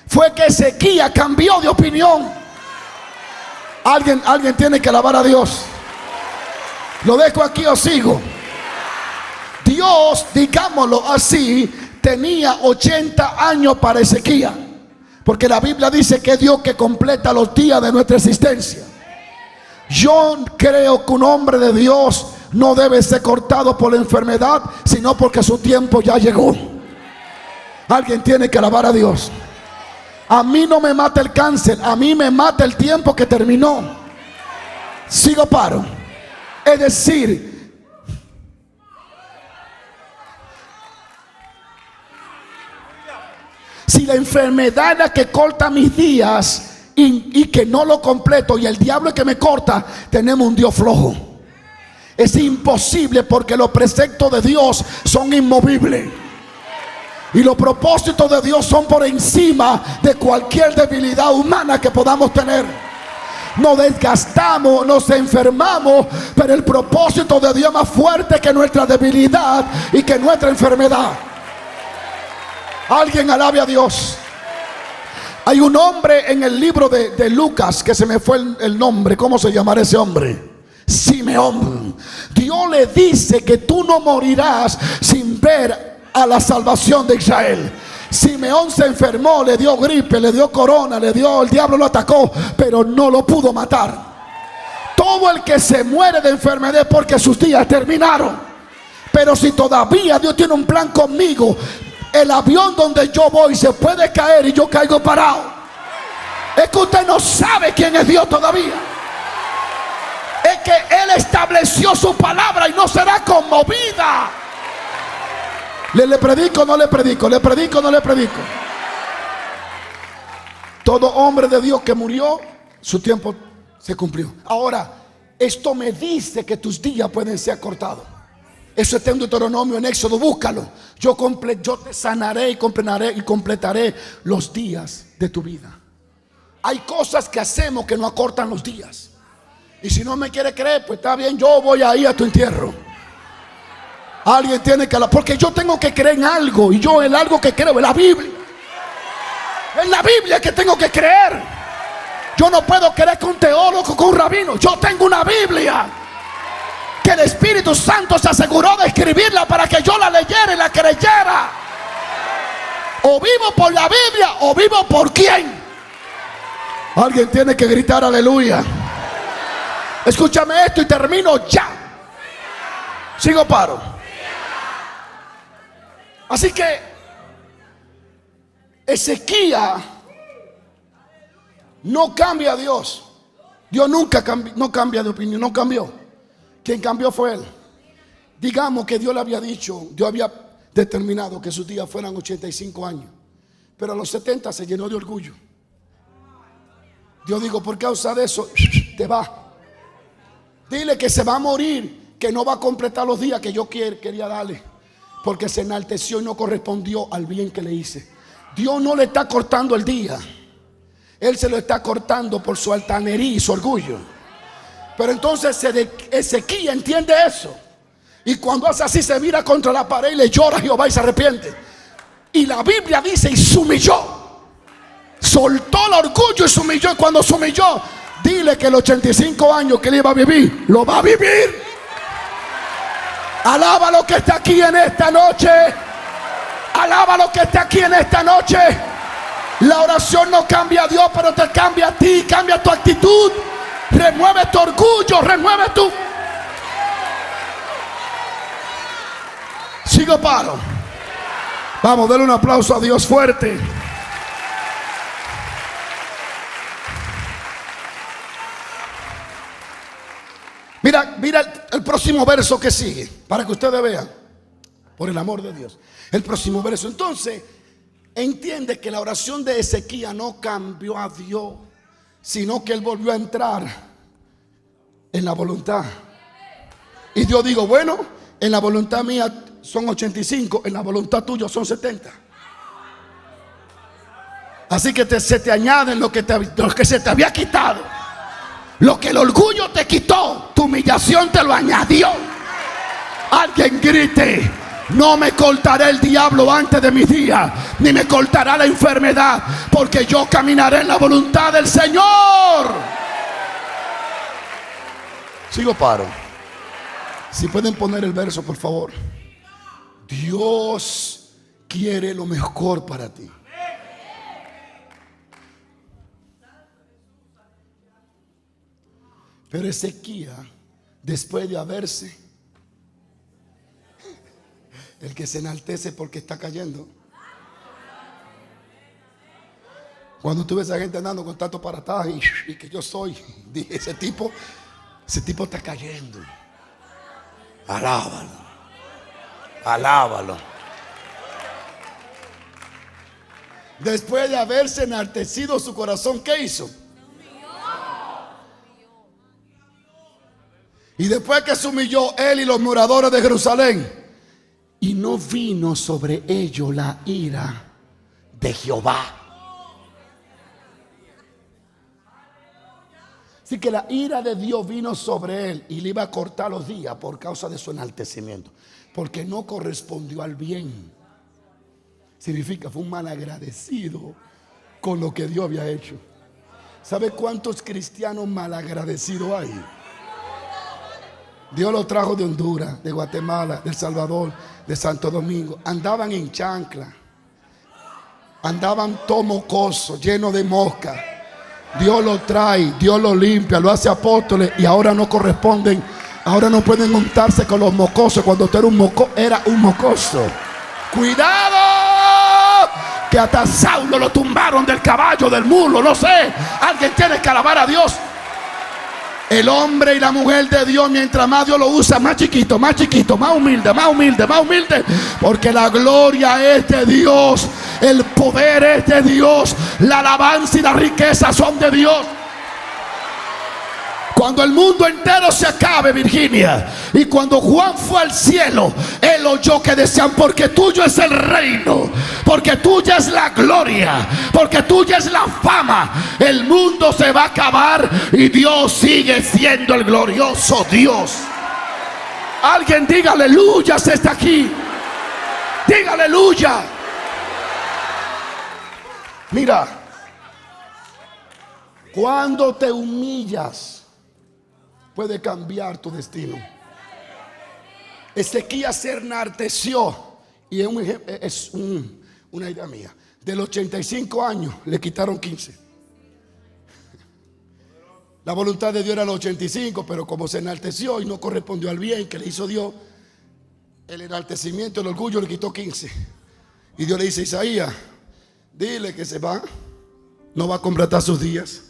[SPEAKER 1] fue que Ezequías cambió de opinión. Alguien tiene que alabar a Dios. Lo dejo aquí o sigo. Dios, digámoslo así, tenía 80 años para Ezequías, porque la Biblia dice que es Dios que completa los días de nuestra existencia. Yo creo que un hombre de Dios no debe ser cortado por la enfermedad, sino porque su tiempo ya llegó. Alguien tiene que alabar a Dios. A mí no me mata el cáncer, a mí me mata el tiempo que terminó. Sigo paro. Es decir, si la enfermedad es la que corta mis días y que no lo completo, y el diablo es que me corta, tenemos un Dios flojo. Es imposible, porque los preceptos de Dios son inmovibles. Y los propósitos de Dios son por encima de cualquier debilidad humana que podamos tener. Nos desgastamos, nos enfermamos, pero el propósito de Dios es más fuerte que nuestra debilidad y que nuestra enfermedad. Alguien alabe a Dios. Hay un hombre en el libro de Lucas, que se me fue el nombre. ¿Cómo se llamará ese hombre? Simeón. Dios le dice que tú no morirás sin ver a la salvación de Israel. Simeón se enfermó, le dio gripe, le dio corona, el diablo lo atacó, pero no lo pudo matar. Todo el que se muere de enfermedad es porque sus días terminaron. Pero si todavía Dios tiene un plan conmigo, el avión donde yo voy se puede caer y yo caigo parado. Es que usted no sabe quién es Dios todavía. Es que Él estableció su palabra y no será conmovida. ¿Le predico o no le predico? ¿Le predico o no le predico? Todo hombre de Dios que murió, su tiempo se cumplió. Ahora, esto me dice que tus días pueden ser cortados. Eso está en Deuteronomio, en Éxodo, búscalo. Yo te sanaré y completaré los días de tu vida. Hay cosas que hacemos que no acortan los días. Y si no me quiere creer, pues está bien, yo voy a ir a tu entierro. Alguien tiene que hablar, porque yo tengo que creer en algo, y yo en algo que creo es la Biblia. En la Biblia que tengo que creer. Yo no puedo creer con un teólogo, con un rabino. Yo tengo una Biblia que el Espíritu Santo se aseguró de escribirla para que yo la leyera y la creyera. O vivo por la Biblia o vivo por quién. Alguien tiene que gritar aleluya. Escúchame esto y termino ya. Sigo paro. Así que Ezequías no cambia a Dios. Dios nunca no cambia de opinión, no cambió. Quien cambió fue él. Digamos que Dios le había dicho, Dios había determinado que sus días fueran 85 años, pero a los 70 se llenó de orgullo. Dios dijo, por causa de eso te va. Dile que se va a morir, que no va a completar los días que yo quería darle, porque se enalteció y no correspondió al bien que le hice. Dios no le está cortando el día, Él se lo está cortando por su altanería y su orgullo. Pero entonces Ezequías entiende eso, y cuando hace así se mira contra la pared y le llora a Jehová y se arrepiente. Y la Biblia dice, y se humilló, soltó el orgullo y se humilló. Y cuando se humilló, dile que los 85 años que él iba a vivir, lo va a vivir. Alaba lo que está aquí en esta noche. Alaba lo que está aquí en esta noche. La oración no cambia a Dios, pero te cambia a ti, cambia tu actitud. Remueve tu orgullo, remueve tu... Sigo paro. Vamos, denle un aplauso a Dios fuerte. Mira el próximo verso que sigue, para que ustedes vean, por el amor de Dios. El próximo verso. Entonces, entiende que la oración de Ezequías no cambió a Dios, sino que él volvió a entrar en la voluntad. Y Dios dijo, bueno, en la voluntad mía son 85, en la voluntad tuya son 70. Así que se te añaden lo que se te había quitado. Lo que el orgullo te quitó, tu humillación te lo añadió. Alguien grite: no me cortará el diablo antes de mis días, ni me cortará la enfermedad, porque yo caminaré en la voluntad del Señor. Sigo, paro. Si pueden poner el verso, por favor. Dios quiere lo mejor para ti. Pero Ezequías, después de haberse, el que se enaltece porque está cayendo. Cuando tú ves a gente andando con tanto para atrás y que yo soy, dije, ese tipo está cayendo. Alábalo, alábalo. Después de haberse enaltecido su corazón, ¿qué hizo? Y después que se humilló él y los moradores de Jerusalén, y no vino sobre ellos la ira de Jehová. Así que la ira de Dios vino sobre él y le iba a cortar los días por causa de su enaltecimiento, porque no correspondió al bien. Significa, fue un malagradecido con lo que Dios había hecho. ¿Sabe cuántos cristianos malagradecidos hay? Dios los trajo de Honduras, de Guatemala, de El Salvador, de Santo Domingo. Andaban en chancla, andaban todo mocoso, lleno de mosca. Dios lo trae, Dios lo limpia, lo hace apóstoles y ahora no corresponden. Ahora no pueden montarse con los mocosos. Cuando usted era un mocoso. ¡Cuidado! Que hasta Saulo lo tumbaron del caballo, del mulo, no sé. Alguien tiene que alabar a Dios. El hombre y la mujer de Dios, mientras más Dios lo usa, más chiquito, más humilde, más humilde, más humilde. Porque la gloria es de Dios, el poder es de Dios, la alabanza y la riqueza son de Dios. Cuando el mundo entero se acabe, Virginia, y cuando Juan fue al cielo, él oyó que decían: porque tuyo es el reino, porque tuya es la gloria, porque tuya es la fama. El mundo se va a acabar y Dios sigue siendo el glorioso Dios. Alguien diga aleluya si está aquí. Diga aleluya. Mira, cuando te humillas, puede cambiar tu destino. Ezequías se enalteció, y es una idea mía. De los 85 años le quitaron 15. La voluntad de Dios era los 85, pero como se enalteció y no correspondió al bien que le hizo Dios, el enaltecimiento, el orgullo le quitó 15. Y Dios le dice: Isaías, dile que se va, no va a completar sus días.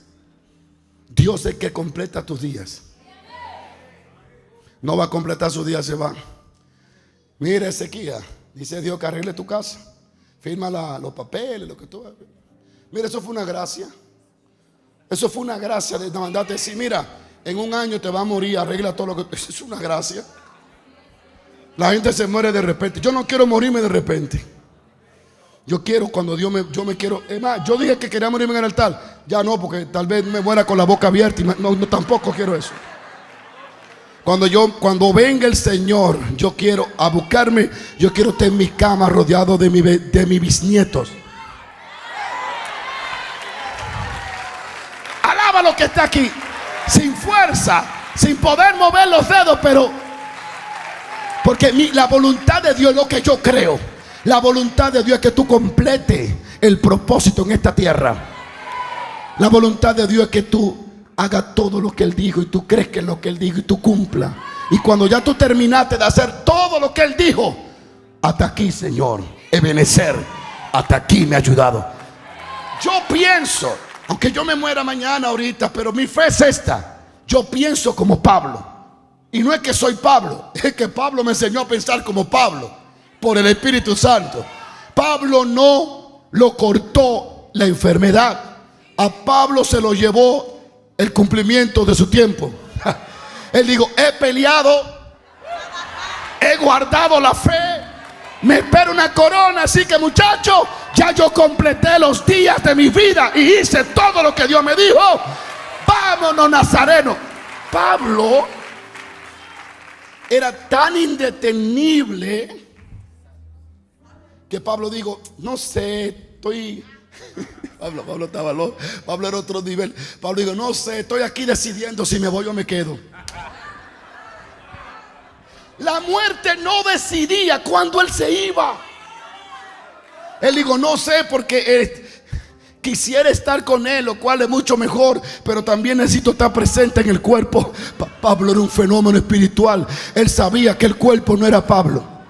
[SPEAKER 1] Dios es el que completa tus días. No va a completar sus días, se va. Mira, Ezequías, dice Dios que arregle tu casa. Firma los papeles, lo que tú. Mira, eso fue una gracia. Eso fue una gracia de mandarte decir: mira, en un año te va a morir, arregla todo lo que. Eso es una gracia. La gente se muere de repente. Yo no quiero morirme de repente. Yo quiero cuando yo me quiero. Es más, yo dije que quería morirme en el altar. Ya no, porque tal vez me muera con la boca abierta. Y no, tampoco quiero eso. Cuando venga el Señor, yo quiero a buscarme. Yo quiero estar en mi cama rodeado de mis bisnietos. Alaba lo que está aquí, sin fuerza, sin poder mover los dedos, pero porque la voluntad de Dios es lo que yo creo. La voluntad de Dios es que tú complete el propósito en esta tierra. La voluntad de Dios es que tú haga todo lo que Él dijo y tú crees que es lo que Él dijo y tú cumpla. Y cuando ya tú terminaste de hacer todo lo que Él dijo, hasta aquí, Señor, Ebenezer, hasta aquí me ha ayudado. Yo pienso, aunque yo me muera mañana ahorita, pero mi fe es esta: yo pienso como Pablo. Y no es que soy Pablo, es que Pablo me enseñó a pensar como Pablo por el Espíritu Santo. Pablo no lo cortó la enfermedad, a Pablo se lo llevó el cumplimiento de su tiempo. Él dijo: he peleado, he guardado la fe, me espera una corona. Así que, muchachos, ya yo completé los días de mi vida y hice todo lo que Dios me dijo. vámonos Nazareno. Pablo era tan indetenible que Pablo dijo, no sé, estoy... Pablo estaba loco. Pablo era otro nivel. Pablo dijo, no sé, estoy aquí decidiendo si me voy o me quedo. La muerte no decidía cuando él se iba. Él dijo, no sé, porque quisiera estar con él, lo cual es mucho mejor, pero también necesito estar presente en el cuerpo. Pablo era un fenómeno espiritual. Él sabía que el cuerpo no era Pablo.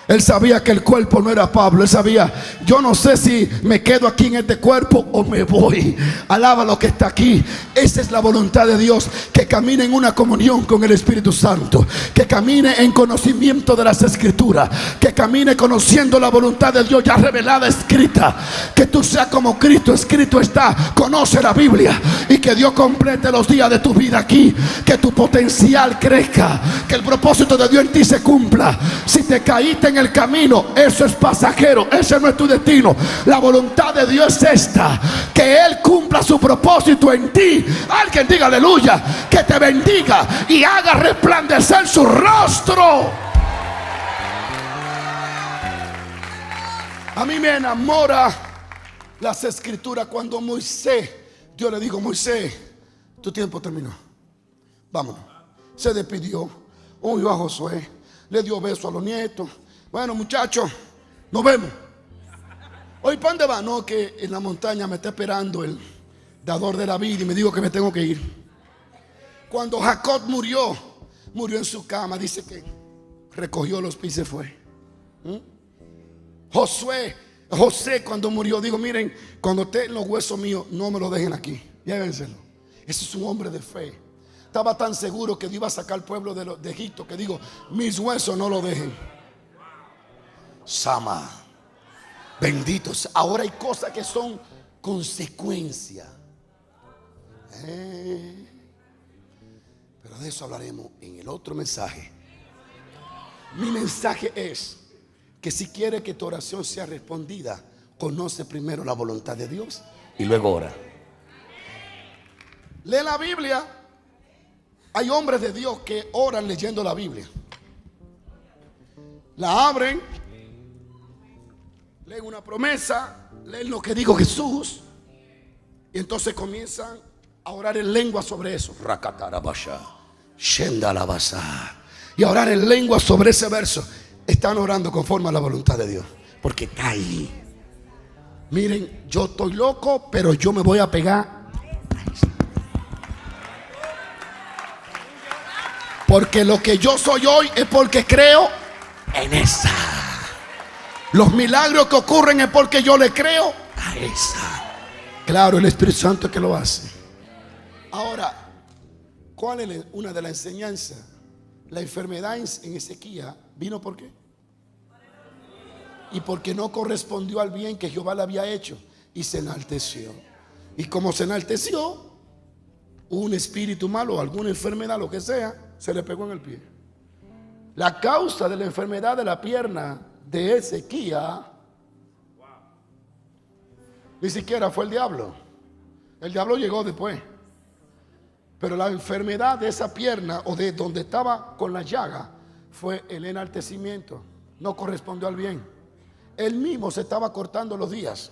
[SPEAKER 1] Él sabía que el cuerpo no era Pablo. Él sabía, yo no sé si me quedo aquí en este cuerpo o me voy. Alaba lo que está aquí. Esa es la voluntad de Dios. Que camine en una comunión con el Espíritu Santo. Que camine en conocimiento de las Escrituras. Que camine conociendo la voluntad de Dios ya revelada, escrita. Que tú seas como Cristo, escrito está. Conoce la Biblia. Y que Dios complete los días de tu vida aquí. Que tu potencial crezca. Que el propósito de Dios en ti se cumpla. Si te caíste en el camino, eso es pasajero, ese no es tu destino. La voluntad de Dios es esta, que Él cumpla su propósito en ti. Alguien diga aleluya, que te bendiga y haga resplandecer su rostro. A mí me enamora las Escrituras cuando Moisés, Dios le dijo, Moisés, tu tiempo terminó, vámonos. Se despidió, oyó a Josué, le dio beso a los nietos. Bueno, muchachos, nos vemos. Hoy, ¿para dónde va? No, que en la montaña me está esperando el dador de la vida y me dijo que me tengo que ir. Cuando Jacob murió en su cama, dice que recogió los pies y se fue. José cuando murió dijo, miren, cuando estén los huesos míos, no me los dejen aquí, llévenselo. Ese es un hombre de fe. Estaba tan seguro que Dios iba a sacar al pueblo de Egipto que digo, mis huesos no lo dejen. Sama, benditos. Ahora hay cosas que son consecuencia. Pero de eso hablaremos en el otro mensaje. Mi mensaje es que si quiere que tu oración sea respondida, conoce primero la voluntad de Dios y luego ora. Lee la Biblia. Hay hombres de Dios que oran leyendo la Biblia. La abren, leen una promesa, leen lo que dijo Jesús y entonces comienzan a orar en lengua sobre eso. Y a orar en lengua sobre ese verso. Están orando conforme a la voluntad de Dios, porque está ahí. Miren, yo estoy loco, pero yo me voy a pegar, porque lo que yo soy hoy es porque creo en esa. Los milagros que ocurren es porque yo le creo a esa. Claro, el Espíritu Santo es que lo hace. Ahora, ¿cuál es una de las enseñanzas? La enfermedad en Ezequías vino ¿por qué? Y porque no correspondió al bien que Jehová le había hecho y se enalteció. Y como se enalteció, un espíritu malo, alguna enfermedad, lo que sea, se le pegó en el pie. La causa de la enfermedad de la pierna de Ezequías ni siquiera fue el diablo. El diablo llegó después. Pero la enfermedad de esa pierna, o de donde estaba con la llaga, fue el enaltecimiento. No correspondió al bien. Él mismo se estaba cortando los días.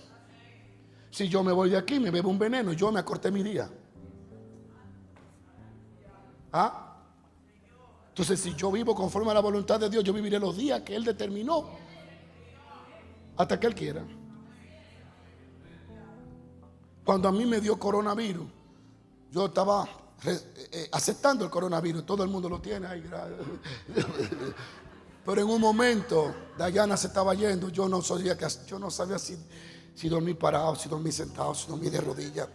[SPEAKER 1] Si yo me voy de aquí, me bebo un veneno, yo me acorté mi día. Entonces, si yo vivo conforme a la voluntad de Dios, yo viviré los días que Él determinó hasta que Él quiera. Cuando a mí me dio coronavirus, yo estaba aceptando el coronavirus. Todo el mundo lo tiene. Ay, pero en un momento Dayana se estaba yendo. Yo no sabía si dormí parado, si dormí sentado, si dormí de rodillas.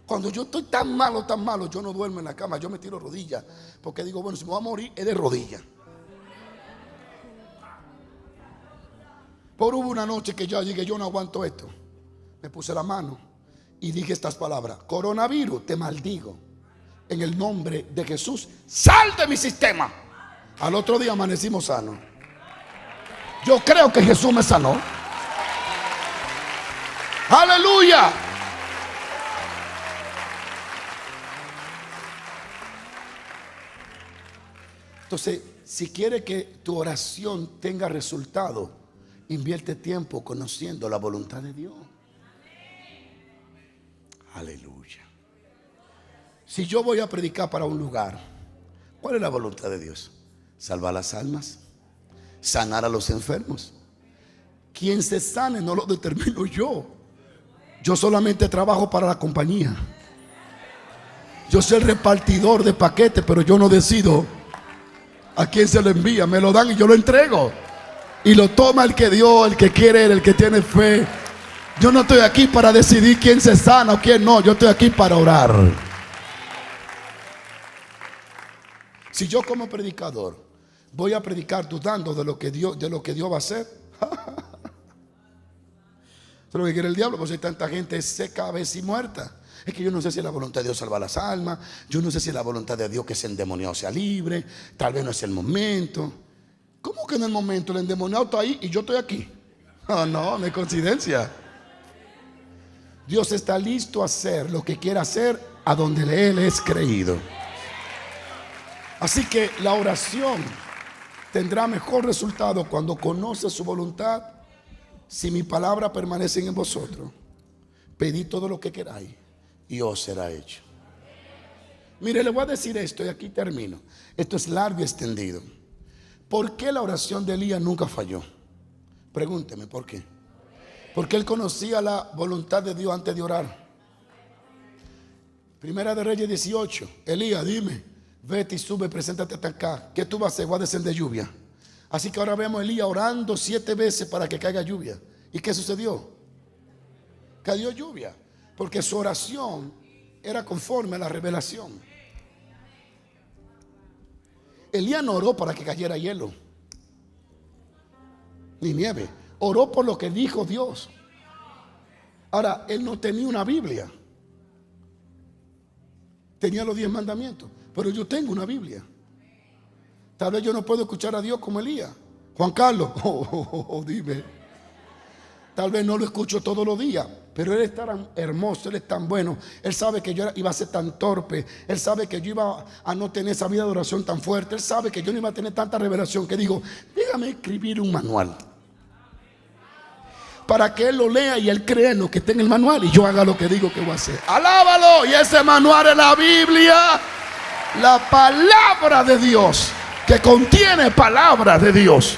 [SPEAKER 1] Cuando yo estoy tan malo, yo no duermo en la cama, yo me tiro rodillas, porque digo, bueno, si me voy a morir es de rodillas. Por hubo una noche que yo dije, yo no aguanto esto. Me puse la mano y dije estas palabras: coronavirus, te maldigo en el nombre de Jesús, sal de mi sistema. Al otro día amanecimos sanos. Yo creo que Jesús me sanó. Aleluya. Entonces, si quiere que tu oración tenga resultado, invierte tiempo conociendo la voluntad de Dios. Aleluya. Si yo voy a predicar para un lugar, ¿cuál es la voluntad de Dios? Salvar las almas, sanar a los enfermos. Quien se sane no lo determino yo. Yo solamente trabajo para la compañía. Yo soy el repartidor de paquetes, pero yo no decido a quién se lo envía. Me lo dan y yo lo entrego. Y lo toma el que dio, el que quiere, el que tiene fe. Yo no estoy aquí para decidir quién se sana o quién no. Yo estoy aquí para orar. Si yo como predicador voy a predicar dudando de lo que Dios va a hacer, eso es lo que quiere el diablo. Pues hay tanta gente seca, a veces y muerta. Es que yo no sé si es la voluntad de Dios salvar las almas. Yo no sé si es la voluntad de Dios que ese endemoniado sea libre. Tal vez no es el momento. ¿Cómo que en el momento? El endemoniado está ahí y yo estoy aquí. No es coincidencia. Dios está listo a hacer lo que quiera hacer a donde Él es creído. Así que la oración tendrá mejor resultado cuando conoce su voluntad. Si mi palabra permanece en vosotros, pedid todo lo que queráis y os será hecho. Mire, le voy a decir esto y aquí termino. Esto es largo y extendido. ¿Por qué la oración de Elías nunca falló? Pregúnteme por qué. Porque él conocía la voluntad de Dios antes de orar. Primera de Reyes 18. Elías, dime, vete y sube, preséntate hasta acá. ¿Qué tú vas a hacer? Voy a descender lluvia. Así que ahora vemos a Elías orando 7 veces para que caiga lluvia. ¿Y qué sucedió? Cayó lluvia. Porque su oración era conforme a la revelación. Elías no oró para que cayera hielo ni nieve. Oró por lo que dijo Dios. Ahora, él no tenía una Biblia. Tenía los 10 mandamientos. Pero yo tengo una Biblia. Tal vez yo no puedo escuchar a Dios como Elías. Juan Carlos, dime. Tal vez no lo escucho todos los días, pero Él es tan hermoso, Él es tan bueno. Él sabe que yo iba a ser tan torpe. Él sabe que yo iba a no tener esa vida de oración tan fuerte. Él sabe que yo no iba a tener tanta revelación que digo, déjame escribir un manual para que Él lo lea y Él crea en lo que está en el manual y yo haga lo que digo que voy a hacer. Alábalo. Y ese manual es la Biblia, la palabra de Dios, que contiene palabras de Dios.